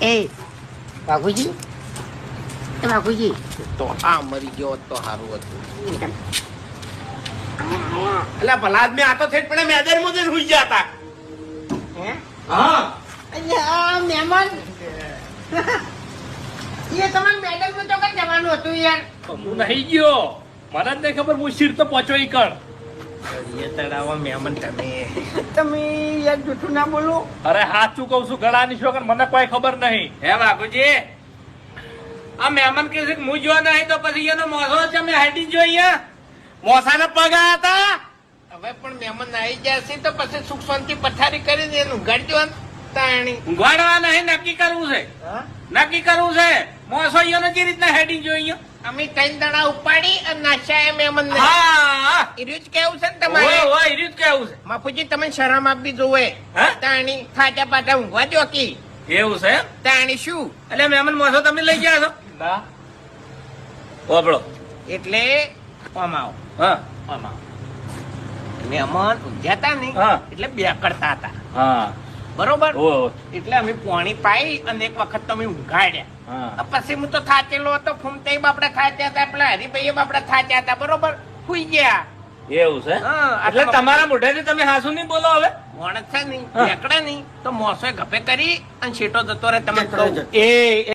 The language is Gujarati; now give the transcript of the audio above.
એ બાપુજી, એ બાપુજી, તો આ મરી ગયો હોત તો સારું હતું. એટલે ભલા આદમી આ તો થઈ પણ મેદાન માં જઈને સુઈ ગયા હતા. હે હા અલ્યા મહેમાન એ તમારે મેડમ નું તો કઈ જવાનું હતું યાર. હું નહીં ગયો, મને જ નહીં ખબર. હું શીર તો પહોંચો ઈ કણ. એ તળાવા મહેમાન તમે તમે યાર જૂઠું ના બોલો. અરે સાચું કઉ છું, ગળાની શોખન મને કોઈ ખબર નહીં. હે બાપુજી, આ મહેમાન કે છે કે હું જોવા નહીં તો પછી એનો મોસો છે અમે હાઈડી જોઈએ. મોસાના પગ આયા હતા. હવે પણ મહેમાન આવી ગયા છે તો પછી સુખ શાંતિ પથારી કરીને એનું ગાડજો તાણી ઊંઘવાડવા નહીં, નક્કી કરવું છે. નક્કી કરવું છે મોસો ઈયોને જે રીતના હેડિંગ જોઈએ. અમે ત્રણ દડા ઉપાડી અને નાચ્યા મહેમાન ને. હા ઈર્યું જ કેવું છે ને તમારે? ઓય ઈર્યું જ કેવું છે. બાપુજી તમે શરમ આપવી જોવે. તાણી ખાટા પાટા ઊંઘવા દો કી. એવું છે તાણી શું એટલે મહેમાન મોસો તમે લઈ ગયા છો? ના ઓબળો એટલે આમ આવો. હા આમ આવો. મહેમાન ઊંઘ્યા હતા ને એટલે બે કરતા હતા. હા બરોબર. ઓ એટલે અમે પાણી પાઈ અને એક વખત તમે ઊંઘાડ્યા. પછી હું તો થાચેલો હતો. ફૂમતે બાપડા થાચ્યા હતા, પેલા હરિભાઈ બાપડા થાચ્યા હતા. બરોબર સુઈ ગયા. એવું છે? એટલે તમારા મોઢેથી તમે હાસુ નહીં બોલો હવે. મોણસ છે નહીં, એકડા નહીં તો મોસો ગપે કરી અને છેટો જતો રહે. તમે એ